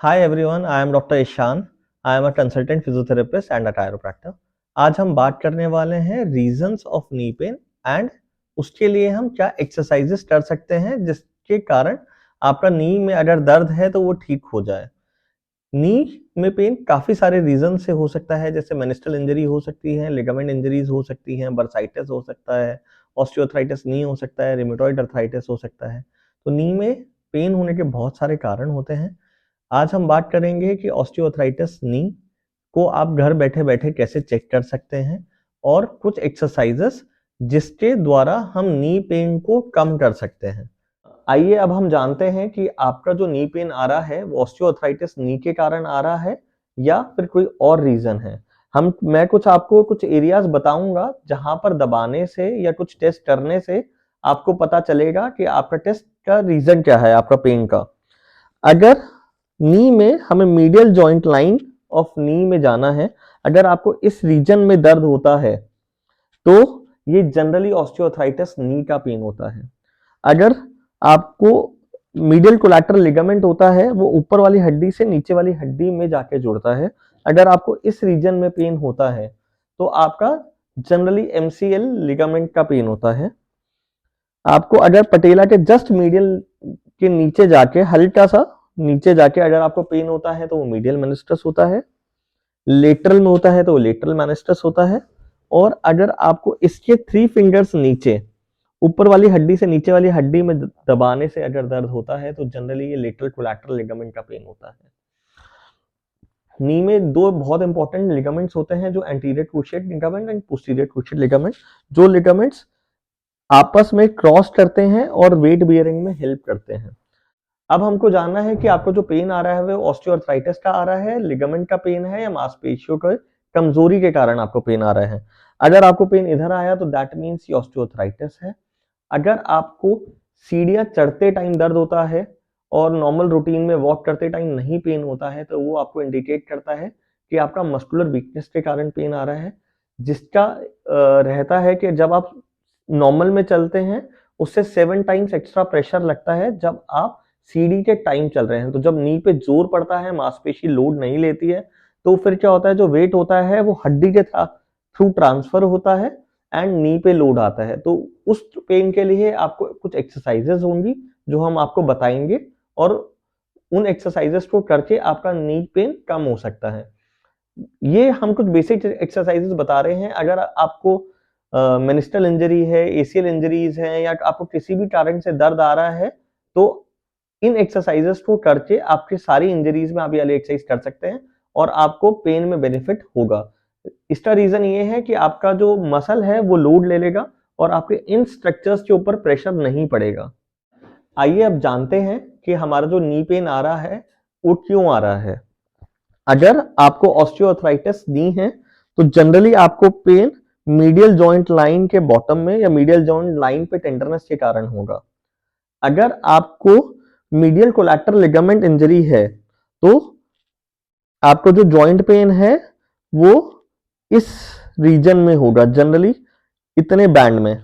Hi everyone, I am Dr. Ishan. I am a consultant physiotherapist and a chiropractor. आज हम बात करने वाले हैं reasons of knee pain and उसके लिए हम क्या एक्सरसाइजेस कर सकते हैं जिसके कारण आपका नी में अगर दर्द है तो वो ठीक हो जाए. नी में पेन काफी सारे रीजन से हो सकता है, जैसे मेनिस्टल इंजरी हो सकती है, लिगामेंट इंजरीज हो सकती हैं, बर्साइटिस हो सकता है, ऑस्टियोआर्थराइटिस नी हो सकता है, रिमेटॉइड अर्थराइटिस हो सकता है. तो नी में पेन होने के बहुत सारे कारण होते हैं. आज हम बात करेंगे कि ऑस्टियोआर्थराइटिस नी को आप घर बैठे बैठे कैसे चेक कर सकते हैं और कुछ एक्सरसाइजेस जिसके द्वारा हम नी पेन को कम कर सकते हैं. आइए अब हम जानते हैं कि आपका जो नी पेन आ रहा है वो ऑस्टियोआर्थराइटिस नी के कारण आ रहा है या फिर कोई और रीजन है. मैं आपको कुछ एरियाज बताऊंगा जहां पर दबाने से या कुछ टेस्ट करने से आपको पता चलेगा कि आपका टेस्ट का रीजन क्या है आपका पेन का. अगर नी में हमें मीडियल जॉइंट लाइन ऑफ नी में जाना है, अगर आपको इस रीजन में दर्द होता है तो ये जनरली ऑस्टियोआर्थराइटिस नी का पेन होता है. अगर आपको मीडियल कोलैटरल लिगामेंट होता है, वो ऊपर वाली हड्डी से नीचे वाली हड्डी में जाके जुड़ता है, अगर आपको इस रीजन में पेन होता है तो आपका जनरली एमसीएल लिगामेंट का पेन होता है. आपको अगर पटेला के जस्ट मीडियल के नीचे जाके हल्का सा नीचे जाके अगर आपको पेन होता है तो वो मीडियल मेनिस्टस होता है, लेटरल में होता है तो वो लेटरल मेनिस्टस होता है. और अगर आपको इसके 3 फिंगर्स नीचे ऊपर वाली हड्डी से नीचे वाली हड्डी में दबाने से अगर दर्द होता है तो जनरली ये लेटरल कोलैटरल लिगामेंट का पेन होता है. नी में दो बहुत इंपॉर्टेंट लिगामेंट्स होते हैं, जो anterior cruciate ligament and posterior cruciate ligament. जो लिगामेंट्स आपस में क्रॉस करते हैं और वेट बियरिंग में हेल्प करते हैं. अब हमको जानना है कि आपको जो पेन आ रहा है वो ऑस्टियोआर्थराइटिस का आ रहा है, लिगामेंट का पेन है या मांसपेशियों के कमजोरी के कारण आपको पेन आ रहा है. अगर आपको पेन इधर आया तो दैट मीन्स ये ऑस्टियोआर्थराइटिस है. अगर आपको सीढ़ियां चढ़ते टाइम दर्द होता है और नॉर्मल रूटीन में वॉक करते टाइम नहीं पेन होता है तो वो आपको इंडिकेट करता है कि आपका मस्कुलर वीकनेस के कारण पेन आ रहा है, जिसका रहता है कि जब आप नॉर्मल में चलते हैं उससे 7 टाइम्स एक्स्ट्रा प्रेशर लगता है जब आप सीढ़ी के टाइम चल रहे हैं. तो जब नी पे जोर पड़ता है, मांसपेशी लोड नहीं लेती है, तो फिर क्या होता है, जो वेट होता है वो हड्डी के थ्रू ट्रांसफर होता है एंड नी पे लोड आता है. तो उस पेन के लिए आपको कुछ एक्सरसाइजेस होंगी जो हम आपको बताएंगे और उन एक्सरसाइजेस को करके आपका नी पेन कम हो सकता है. ये हम कुछ बेसिक एक्सरसाइजेस बता रहे हैं. अगर आपको मेनिस्टल इंजरी है, एसीएल इंजरीज है या आपको किसी भी कारण से दर्द आ रहा है तो इन एक्सरसाइजेस को करके आपकी सारी इंजरीज में आप ये वाली एक्सरसाइज कर सकते हैं और आपको पेन में बेनिफिट होगा. इसका रीजन ये है कि आपका जो मसल है वो लोड ले लेगा और आपके इन स्ट्रक्चर्स के ऊपर प्रेशर नहीं पड़ेगा. आइए अब जानते हैं कि हमारा जो नी पेन आ रहा है वो क्यों आ रहा है. अगर आपको ऑस्टियोआर्थराइटिस नी है तो जनरली आपको पेन मीडियल जॉइंट लाइन के बॉटम में या मीडियल जॉइंट लाइन पे टेंडरनेस के कारण होगा. अगर आपको मीडियल कोलैटरल लिगामेंट इंजरी है तो आपको जो जॉइंट पेन है वो इस रीजन में होगा, जनरली इतने बैंड में.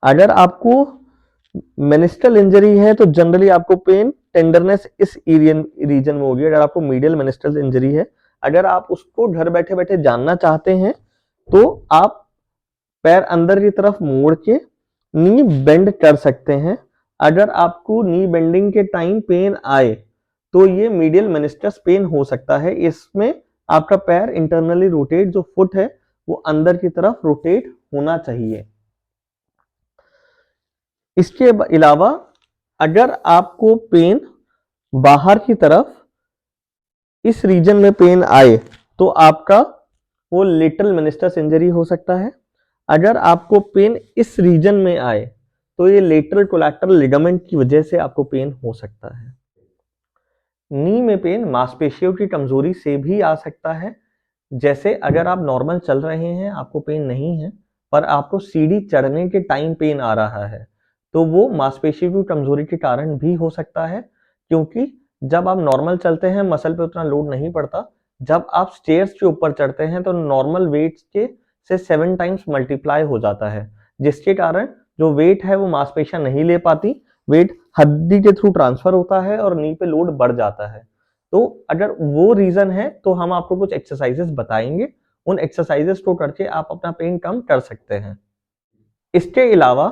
अगर आपको मेनिस्टल इंजरी है तो जनरली आपको पेन टेंडरनेस इस रीजन में होगी. अगर आपको मीडियल मेनिस्टल इंजरी है, अगर आप उसको घर बैठे बैठे जानना चाहते हैं तो आप पैर अंदर की तरफ मोड़ के नी बेंड कर सकते हैं. अगर आपको नी बेंडिंग के टाइम पेन आए तो ये मीडियल मेनिस्टस पेन हो सकता है. इसमें आपका पैर इंटरनली रोटेट, जो फुट है वो अंदर की तरफ रोटेट होना चाहिए. इसके अलावा अगर आपको पेन बाहर की तरफ इस रीजन में पेन आए तो आपका वो लेटरल मेनिस्टस इंजरी हो सकता है. अगर आपको पेन इस रीजन में आए तो ये लेटरल कोलैटरल लिगामेंट की वजह से आपको पेन हो सकता है. नी में पेन मांसपेशियों की कमजोरी से भी आ सकता है. जैसे अगर आप नॉर्मल चल रहे हैं, आपको पेन नहीं है, पर आपको सीढ़ी चढ़ने के टाइम पेन आ रहा है तो वो मांसपेशी की कमजोरी के कारण भी हो सकता है. क्योंकि जब आप नॉर्मल चलते हैं मसल पे उतना लोड नहीं पड़ता. जब आप स्टेयर्स के ऊपर चढ़ते हैं तो नॉर्मल वेट के से 7 टाइम्स मल्टीप्लाई हो जाता है, जिसके कारण जो वेट है वो मांसपेशियां नहीं ले पाती, वेट हड्डी के थ्रू ट्रांसफर होता है और नी पे लोड बढ़ जाता है। तो अगर वो रीजन है तो हम आपको कुछ एक्सरसाइजेस बताएंगे, उन एक्सरसाइजेस को करके आप अपना पेन कम कर सकते हैं। इसके अलावा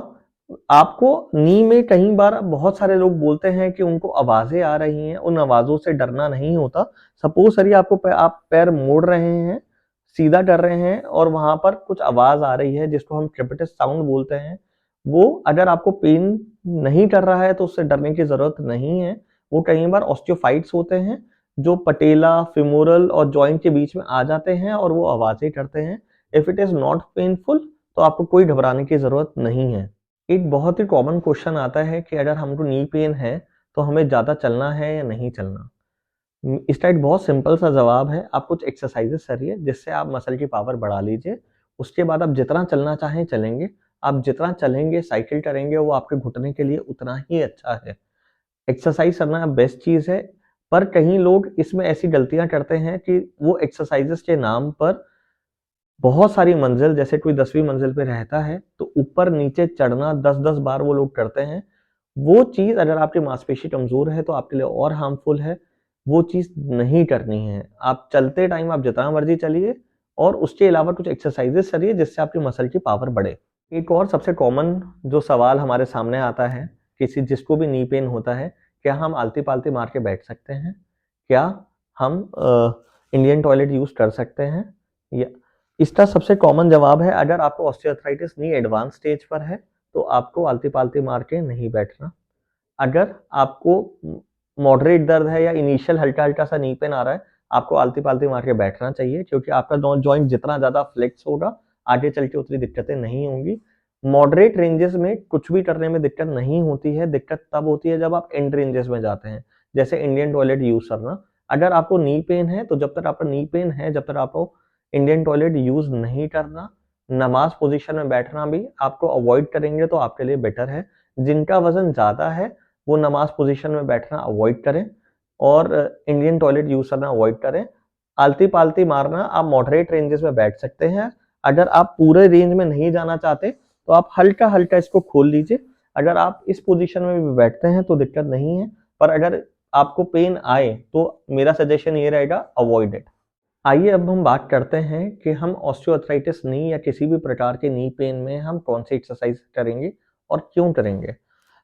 आपको नी में कई बार बहुत सारे लोग बोलते हैं कि उनको आवाजें आ रही हैं, उन आवाजों से डरना नहीं होता। सपोज करिए आप पैर मोड़ रहे हैं, सीधा कर रहे हैं और वहां पर कुछ आवाज आ रही है जिसको हम क्रेपिटस साउंड बोलते हैं। वो अगर आपको पेन नहीं कर रहा है तो उससे डरने की जरूरत नहीं है। वो कई बार ऑस्टियोफाइट्स होते हैं जो पटेला, फिमोरल और जॉइंट के बीच में आ जाते हैं और वो आवाजें करते हैं। If it is not painful तो आपको कोई घबराने की जरूरत नहीं है। एक बहुत ही कॉमन क्वेश्चन आता है कि अगर हमको नी पेन है तो हमें ज्यादा चलना है या नहीं चलना। इसका एक बहुत सिंपल सा जवाब है, आप कुछ एक्सरसाइजेस करिए जिससे आप मसल की पावर बढ़ा लीजिए। उसके बाद आप जितना चलना चाहें चलेंगे। आप जितना चलेंगे, साइकिल करेंगे, वो आपके घुटने के लिए उतना ही अच्छा है। एक्सरसाइज करना बेस्ट चीज है। पर कई लोग इसमें ऐसी गलतियां करते हैं कि वो एक्सरसाइजेस के नाम पर बहुत सारी मंजिल, जैसे कोई 10वीं मंजिल पे रहता है तो ऊपर नीचे चढ़ना 10-10 बार वो लोग करते हैं। वो चीज अगर आपकी मांसपेशी कमजोर है तो आपके लिए और हार्मफुल है। वो चीज नहीं करनी है। आप चलते टाइम आप जितना मर्जी चलिए और उसके अलावा कुछ एक्सरसाइजेस करिए जिससे आपकी मसल की पावर बढ़े। एक और सबसे कॉमन जो सवाल हमारे सामने आता है, जिसको भी नी पेन होता है, क्या हम आलती पालती मार के बैठ सकते हैं? क्या हम इंडियन टॉयलेट यूज कर सकते हैं? या इसका सबसे कॉमन जवाब है, अगर आपको ऑस्टियोआर्थराइटिस नी एडवांस स्टेज पर है तो आपको आलती पालती मार के नहीं बैठना। अगर आपको मॉडरेट दर्द है या इनिशियल हल्का हल्का सा नी पेन आ रहा है, आपको आलती पालती मार के बैठना चाहिए, क्योंकि आपका जॉइंट जितना ज्यादा फ्लेक्स होगा आगे चल के उतनी दिक्कतें नहीं होंगी। मॉडरेट रेंजेस में कुछ भी करने में दिक्कत नहीं होती है। दिक्कत तब होती है जब आप एंड रेंजेस में जाते हैं, जैसे इंडियन टॉयलेट यूज करना। अगर आपको नी पेन है तो जब तक आपका नी पेन है, जब तक आपको इंडियन टॉयलेट यूज नहीं करना। नमाज पोजीशन में बैठना भी आपको अवॉइड करेंगे तो आपके लिए बेटर है। जिनका वजन ज्यादा है वो नमाज पोजीशन में बैठना अवॉइड करें और इंडियन टॉयलेट यूज करना अवॉइड करें। आलती पालती मारना आप मॉडरेट रेंजेस में बैठ सकते हैं। अगर आप पूरे रेंज में नहीं जाना चाहते तो आप हल्का हल्का इसको खोल लीजिए। अगर आप इस पोजीशन में भी बैठते हैं तो दिक्कत नहीं है, पर अगर आपको पेन आए तो मेरा सजेशन ये रहेगा, अवॉइड इट। आइए अब हम बात करते हैं कि हम ऑस्टियोआर्थराइटिस नी या किसी भी प्रकार के नी पेन में हम कौन सी एक्सरसाइज करेंगे और क्यों करेंगे।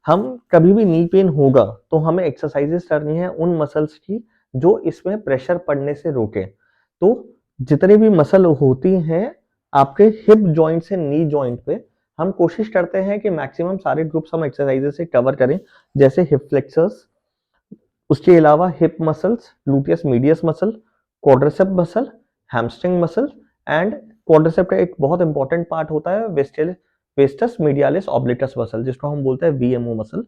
हम कभी भी नी पेन होगा तो हमें एक्सरसाइजेस करनी है उन मसल्स की जो इसमें प्रेशर पड़ने से रोके। तो जितने भी मसल होती हैं आपके हिप जॉइंट से नी जॉइंट पे, हम कोशिश करते हैं कि मैक्सिमम सारे ग्रुप्स हम एक्सरसाइजेस से कवर करें, जैसे हिप फ्लेक्सर्स, उसके अलावा hip muscles, gluteus medius muscle, quadricep muscle, hamstring muscle and quadricep का एक बहुत इंपॉर्टेंट पार्ट होता है वेस्टस मीडियालिस ऑब्लिटस मसल, जिसको हम बोलते हैं वीएमओ मसल।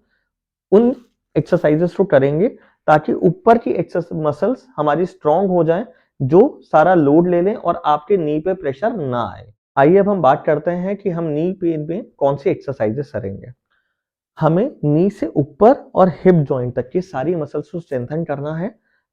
उन एक्सरसाइजेस को करेंगे ताकि ऊपर की मसल्स हमारी स्ट्रांग हो जाएं, जो सारा लोड ले लें और आपके नी पे प्रेशर ना आए। आइए अब हम बात करते हैं कि हम नी पेन में कौन सी एक्सरसाइजेस करेंगे। हमें नी से ऊपर और हिप जॉइंट तक की सारी मसल्स को स्ट्रेंथन करना है,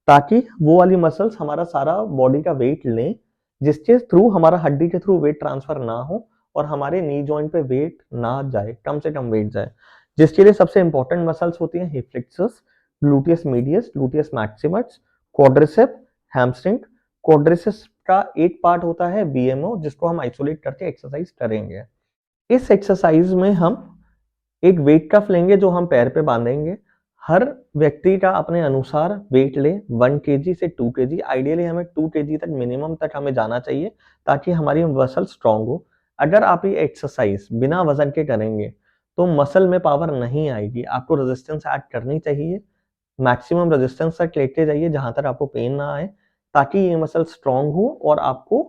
ताकि वो वाली मसल्स हमारा सारा बॉडी का वेट लें, जिसके थ्रू हमारा हड्डी के थ्रू वेट ट्रांसफर ना हो और हमारे नी जॉइंट पे वेट ना जाए, कम से कम वेट जाए। जिसके लिए सबसे इंपॉर्टेंट मसल्स होती हैं hip flexors, gluteus medius, gluteus Maximus, quadricep, hamstring. Quadricep का एक पार्ट होता है वीएमओ, जिसको हम आइसोलेट करके एक्सरसाइज करेंगे। इस एक्सरसाइज में हम एक वेट कफ लेंगे जो हम पैर पे बांधेंगे। हर व्यक्ति का अपने अनुसार वेट ले, 1 केजी से 2 केजी, आइडियली हमें 2 केजी तक मिनिमम तक हमें जाना चाहिए ताकि हमारी मसल स्ट्रांग हो। अगर आप ये एक्सरसाइज बिना वजन के करेंगे तो मसल में पावर नहीं आएगी। आपको रेजिस्टेंस ऐड करनी चाहिए, मैक्सिमम रेजिस्टेंस तक लेके जाइए जहां तक आपको पेन ना आए, ताकि ये मसल स्ट्रांग हो और आपको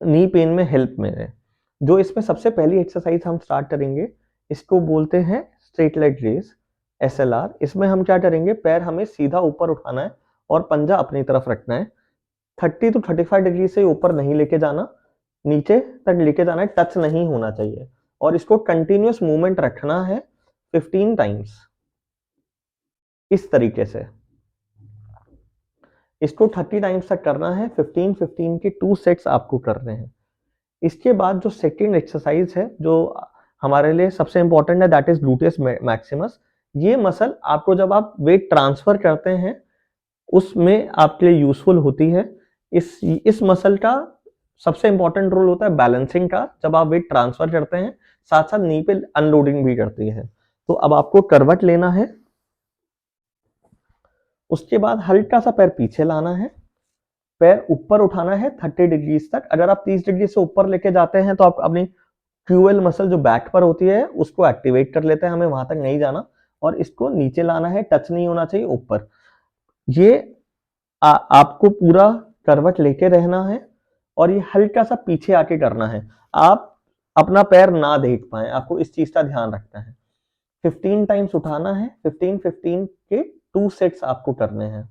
नी पेन में हेल्प मिले। जो इसमें सबसे पहली एक्सरसाइज हम स्टार्ट करेंगे, इसको बोलते हैं स्ट्रेट लेग रेज, SLR। इसमें हम क्या करेंगे, पैर हमें सीधा ऊपर उठाना है और पंजा अपनी तरफ रखना है। 30 to 35 डिग्री से ऊपर नहीं लेके जाना, नीचे तक लेके जाना है, टच नहीं होना चाहिए। और इसको कंटिन्यूअस मूवमेंट रखना है 15 टाइम्स, इस तरीके से। इसको 30 टाइम्स तक करना है। 15-15 के 2 सेट्स आपको करने हैं। इसके बाद जो सेकेंड एक्सरसाइज है जो हमारे लिए सबसे इंपॉर्टेंट है, दैट इज ग्लूटियस मैक्सिमस। ये मसल आपको जब आप वेट ट्रांसफर करते हैं उसमें आपके लिए यूजफुल होती है। इस मसल का सबसे इंपॉर्टेंट रोल होता है बैलेंसिंग का, जब आप वेट ट्रांसफर करते हैं, साथ साथ नी पे अनलोडिंग भी करती है। तो अब आपको करवट लेना है, उसके बाद हल्का सा पैर पीछे लाना है, पैर ऊपर उठाना है 30 डिग्री तक। अगर आप 30 डिग्री से ऊपर लेके जाते हैं तो आप अपनी क्यूएल मसल जो बैक पर होती है उसको एक्टिवेट कर लेते हैं, हमें वहां तक नहीं जाना। और इसको नीचे लाना है, टच नहीं होना चाहिए ऊपर। ये आपको पूरा करवट लेके रहना है और ये हल्का सा पीछे आके करना है। आप अपना पैर ना देख पाए, आपको इस चीज का ध्यान रखना है। 15 टाइम्स उठाना है, 15-15 के 2 सेट्स आपको करने हैं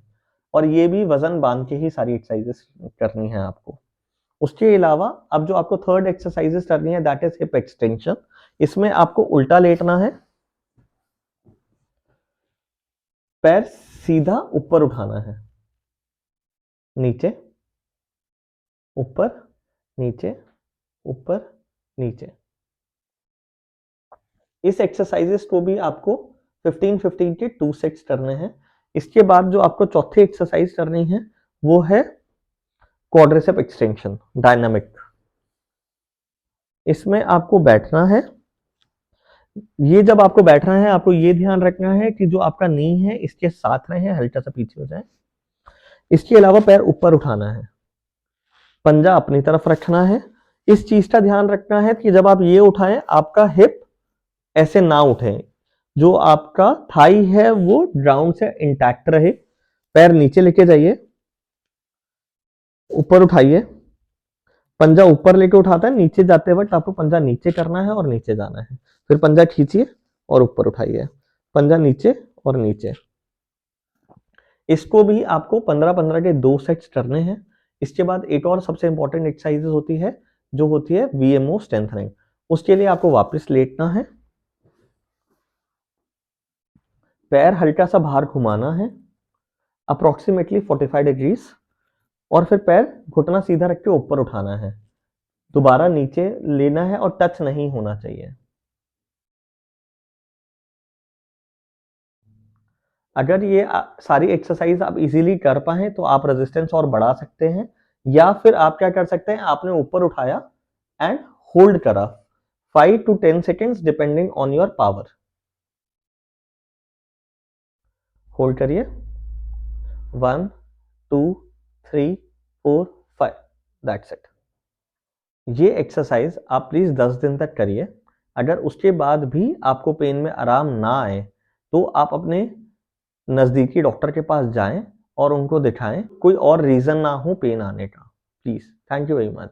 और ये भी वजन बांध के ही सारी एक्सरसाइजेस करनी है आपको। उसके अलावा अब जो आपको थर्ड एक्सरसाइजेस करनी है दैट इज हिप एक्सटेंशन। इसमें आपको उल्टा लेटना है, पैर सीधा ऊपर उठाना है, नीचे ऊपर नीचे ऊपर नीचे। इस एक्सरसाइजेस को भी आपको 15-15 के 2 सेट्स करने हैं। इसके बाद जो आपको चौथी एक्सरसाइज करनी है वो है क्वाड्रिसेप एक्सटेंशन डायनामिक। इसमें आपको बैठना है। ये जब आपको बैठना है आपको ये ध्यान रखना है कि जो आपका नी है इसके साथ रहे, हल्का सा पीछे हो जाए। इसके अलावा पैर ऊपर उठाना है, पंजा अपनी तरफ रखना है। इस चीज का ध्यान रखना है कि जब आप ये उठाएं आपका हिप ऐसे ना उठे, जो आपका थाई है वो ग्राउंड से इंटैक्ट रहे। पैर नीचे लेके जाइए, ऊपर उठाइए, पंजा ऊपर लेके उठाता है, नीचे जाते वक्त आपको पंजा नीचे करना है और नीचे जाना है। फिर पंजा खींचिए और ऊपर उठाइए, पंजा नीचे और नीचे। इसको भी आपको 15-15 के 2 सेट्स करने हैं। इसके बाद एक और सबसे इंपॉर्टेंट एक्सरसाइज होती है जो होती है वीएमओ स्ट्रेंथनिंग। उसके लिए आपको वापस लेटना है, पैर हल्का सा बाहर घुमाना है अप्रोक्सीमेटली 45 डिग्रीज, और फिर पैर घुटना सीधा रख के ऊपर उठाना है, दोबारा नीचे लेना है और टच नहीं होना चाहिए। अगर ये सारी एक्सरसाइज आप इजीली कर पाए तो आप रेजिस्टेंस और बढ़ा सकते हैं, या फिर आप क्या कर सकते हैं, आपने ऊपर उठाया एंड होल्ड करा 5 to 10 seconds depending on your power. Hold करिए, 1 2 3 4 5, दैट्स इट। ये एक्सरसाइज आप प्लीज 10 दिन तक करिए। अगर उसके बाद भी आपको पेन में आराम ना आए तो आप अपने नजदीकी डॉक्टर के पास जाएं और उनको दिखाएं, कोई और रीजन ना हो पेन आने का। Please, thank you very much.